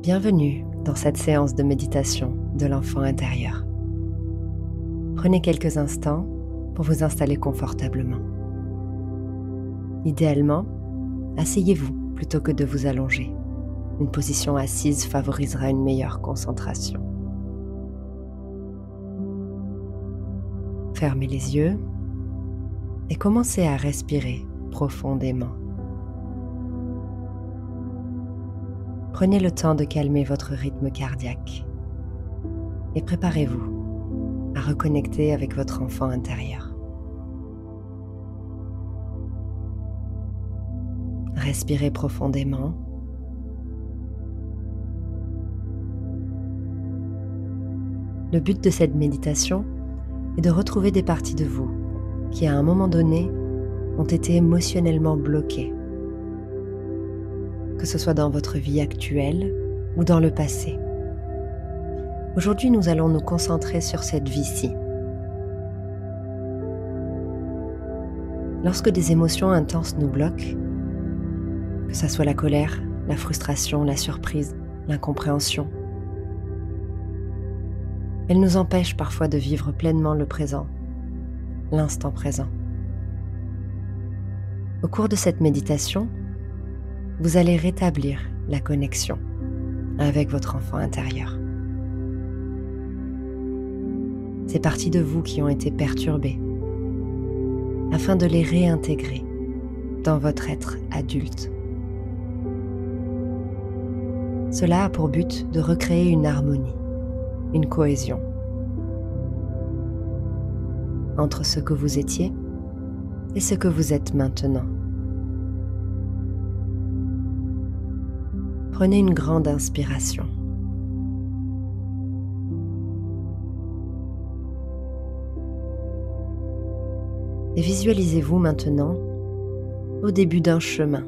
Bienvenue dans cette séance de méditation de l'enfant intérieur. Prenez quelques instants pour vous installer confortablement. Idéalement, asseyez-vous plutôt que de vous allonger. Une position assise favorisera une meilleure concentration. Fermez les yeux et commencez à respirer profondément. Prenez le temps de calmer votre rythme cardiaque et préparez-vous à reconnecter avec votre enfant intérieur. Respirez profondément. Le but de cette méditation est de retrouver des parties de vous qui, à un moment donné, ont été émotionnellement bloquées, que ce soit dans votre vie actuelle ou dans le passé. Aujourd'hui, nous allons nous concentrer sur cette vie-ci. Lorsque des émotions intenses nous bloquent, que ce soit la colère, la frustration, la surprise, l'incompréhension, elles nous empêchent parfois de vivre pleinement le présent, l'instant présent. Au cours de cette méditation, vous allez rétablir la connexion avec votre enfant intérieur. Ces parties de vous qui ont été perturbées, afin de les réintégrer dans votre être adulte. Cela a pour but de recréer une harmonie, une cohésion entre ce que vous étiez et ce que vous êtes maintenant. Prenez une grande inspiration. Et visualisez-vous maintenant au début d'un chemin.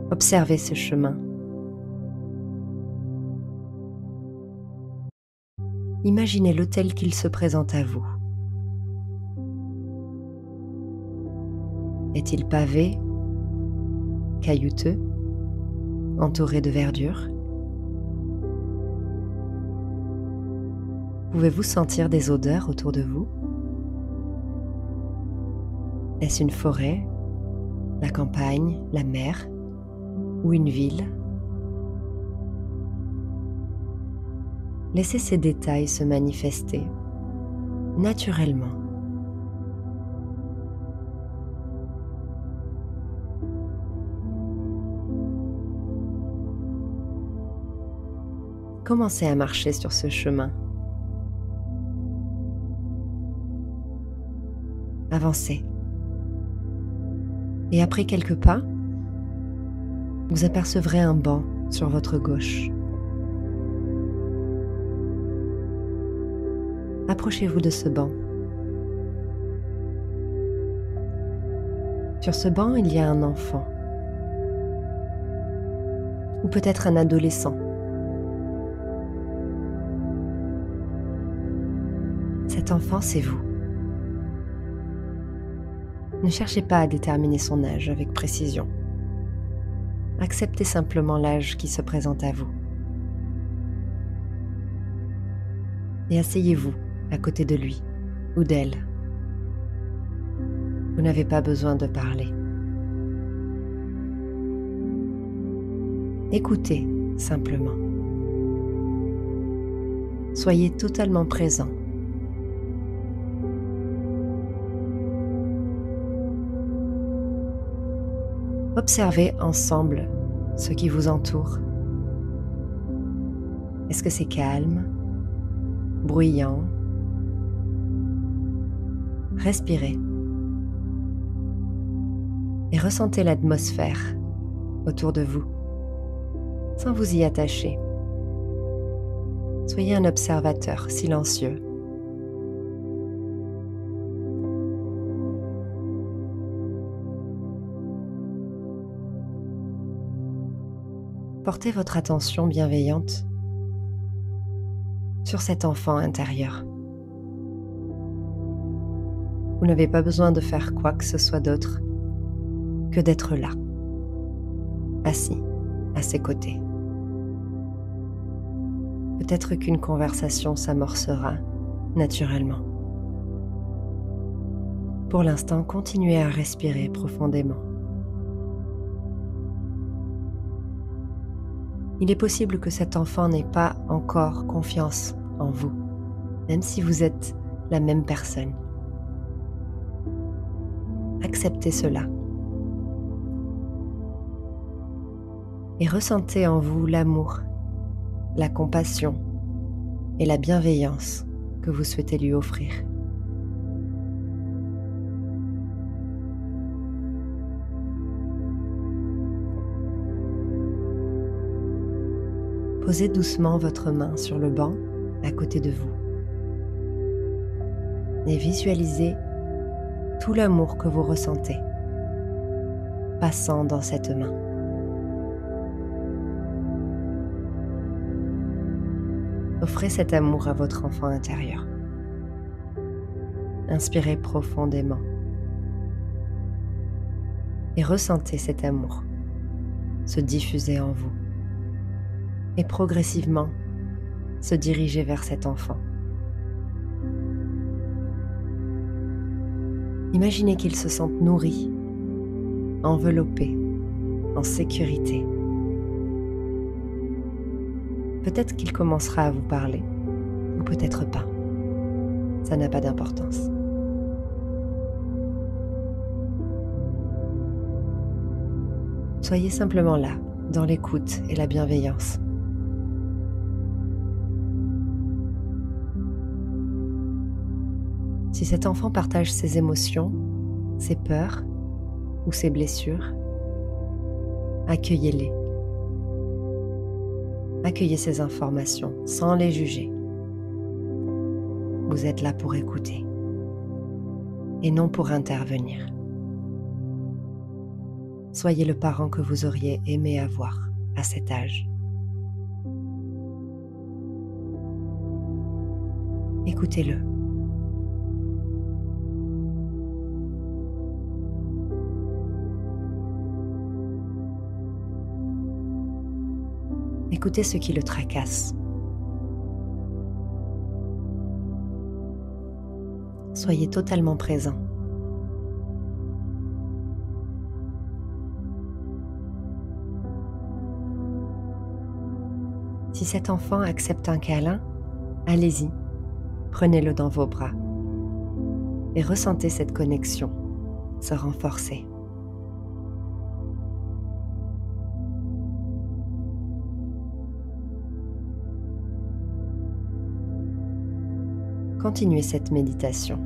Observez ce chemin. Imaginez-le tel qu'il se présente à vous. Est-il pavé, caillouteux, entouré de verdure? Pouvez-vous sentir des odeurs autour de vous? Est-ce une forêt, la campagne, la mer ou une ville? Laissez ces détails se manifester naturellement. Commencez à marcher sur ce chemin. Avancez. Et après quelques pas, vous apercevrez un banc sur votre gauche. Approchez-vous de ce banc. Sur ce banc, il y a un enfant. Ou peut-être un adolescent. Cet enfant, c'est vous. Ne cherchez pas à déterminer son âge avec précision. Acceptez simplement l'âge qui se présente à vous. Et asseyez-vous à côté de lui ou d'elle. Vous n'avez pas besoin de parler. Écoutez simplement. Soyez totalement présent. Observez ensemble ce qui vous entoure. Est-ce que c'est calme, bruyant? Respirez et ressentez l'atmosphère autour de vous, sans vous y attacher. Soyez un observateur silencieux. Portez votre attention bienveillante sur cet enfant intérieur. Vous n'avez pas besoin de faire quoi que ce soit d'autre que d'être là, assis à ses côtés. Peut-être qu'une conversation s'amorcera naturellement. Pour l'instant, continuez à respirer profondément. Il est possible que cet enfant n'ait pas encore confiance en vous, même si vous êtes la même personne. Acceptez cela. Et ressentez en vous l'amour, la compassion et la bienveillance que vous souhaitez lui offrir. Posez doucement votre main sur le banc à côté de vous et visualisez tout l'amour que vous ressentez passant dans cette main. Offrez cet amour à votre enfant intérieur. Inspirez profondément et ressentez cet amour se diffuser en vous et progressivement se diriger vers cet enfant. Imaginez qu'il se sente nourri, enveloppé, en sécurité. Peut-être qu'il commencera à vous parler, ou peut-être pas. Ça n'a pas d'importance. Soyez simplement là, dans l'écoute et la bienveillance. Si cet enfant partage ses émotions, ses peurs ou ses blessures, accueillez-les. Accueillez ces informations sans les juger. Vous êtes là pour écouter et non pour intervenir. Soyez le parent que vous auriez aimé avoir à cet âge. Écoutez-le. Écoutez ce qui le tracasse. Soyez totalement présent. Si cet enfant accepte un câlin, allez-y, prenez-le dans vos bras et ressentez cette connexion se renforcer. Continuez cette méditation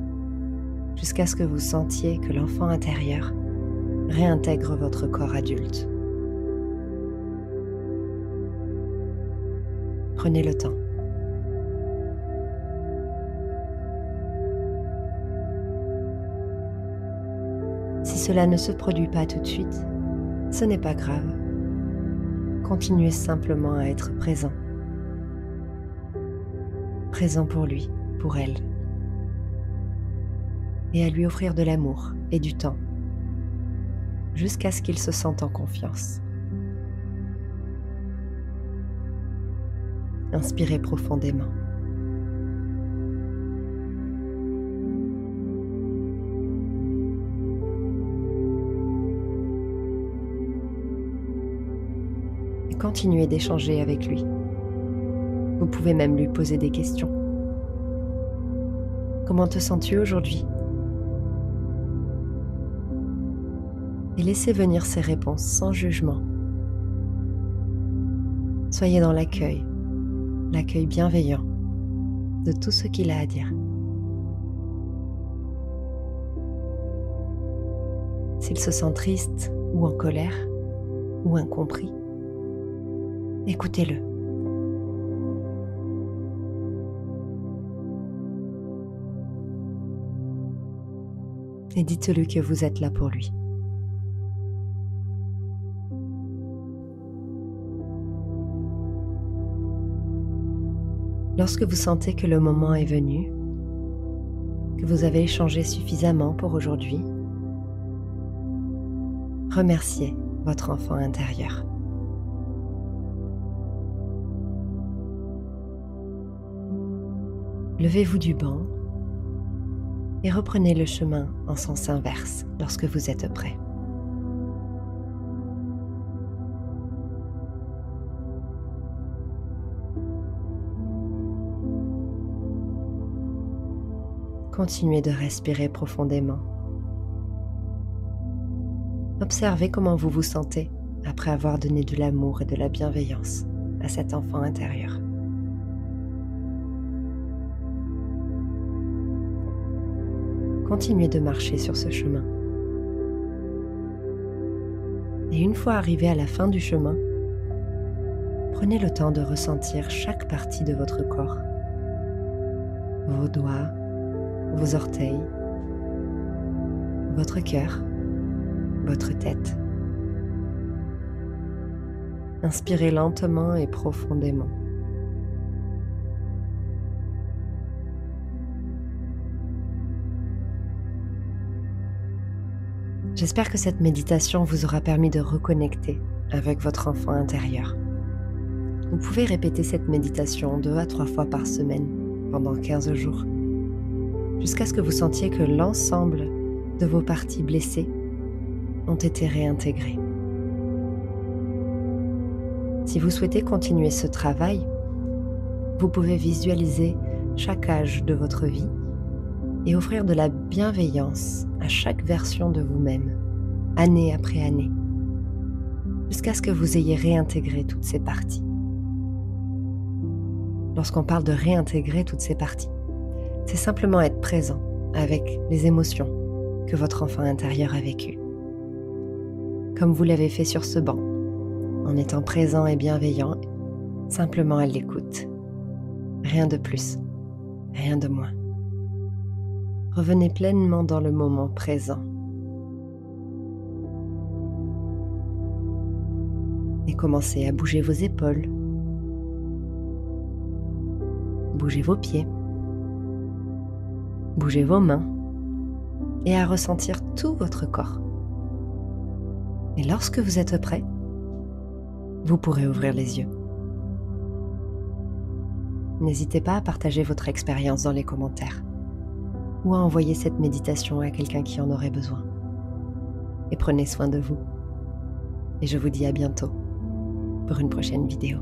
jusqu'à ce que vous sentiez que l'enfant intérieur réintègre votre corps adulte. Prenez le temps. Si cela ne se produit pas tout de suite, ce n'est pas grave. Continuez simplement à être présent. Présent pour lui, pour elle, et à lui offrir de l'amour et du temps, jusqu'à ce qu'il se sente en confiance. Inspirez profondément. Et continuez d'échanger avec lui. Vous pouvez même lui poser des questions. Comment te sens-tu aujourd'hui? Et laissez venir ses réponses sans jugement. Soyez dans l'accueil bienveillant de tout ce qu'il a à dire. S'il se sent triste ou en colère ou incompris, écoutez-le. Et dites-lui que vous êtes là pour lui. Lorsque vous sentez que le moment est venu, que vous avez échangé suffisamment pour aujourd'hui, remerciez votre enfant intérieur. Levez-vous du banc et reprenez le chemin en sens inverse lorsque vous êtes prêt. Continuez de respirer profondément. Observez comment vous vous sentez après avoir donné de l'amour et de la bienveillance à cet enfant intérieur. Continuez de marcher sur ce chemin. Et une fois arrivé à la fin du chemin, prenez le temps de ressentir chaque partie de votre corps. Vos doigts, vos orteils, votre cœur, votre tête. Inspirez lentement et profondément. J'espère que cette méditation vous aura permis de reconnecter avec votre enfant intérieur. Vous pouvez répéter cette méditation 2 à 3 fois par semaine pendant 15 jours, jusqu'à ce que vous sentiez que l'ensemble de vos parties blessées ont été réintégrées. Si vous souhaitez continuer ce travail, vous pouvez visualiser chaque âge de votre vie et offrir de la bienveillance à chaque version de vous-même, année après année, jusqu'à ce que vous ayez réintégré toutes ces parties. Lorsqu'on parle de réintégrer toutes ces parties, c'est simplement être présent avec les émotions que votre enfant intérieur a vécues. Comme vous l'avez fait sur ce banc, en étant présent et bienveillant, simplement à l'écoute. Rien de plus, rien de moins. Revenez pleinement dans le moment présent. Et commencez à bouger vos épaules, bouger vos pieds, bouger vos mains et à ressentir tout votre corps. Et lorsque vous êtes prêt, vous pourrez ouvrir les yeux. N'hésitez pas à partager votre expérience dans les commentaires ou à envoyer cette méditation à quelqu'un qui en aurait besoin. Et prenez soin de vous. Et je vous dis à bientôt pour une prochaine vidéo.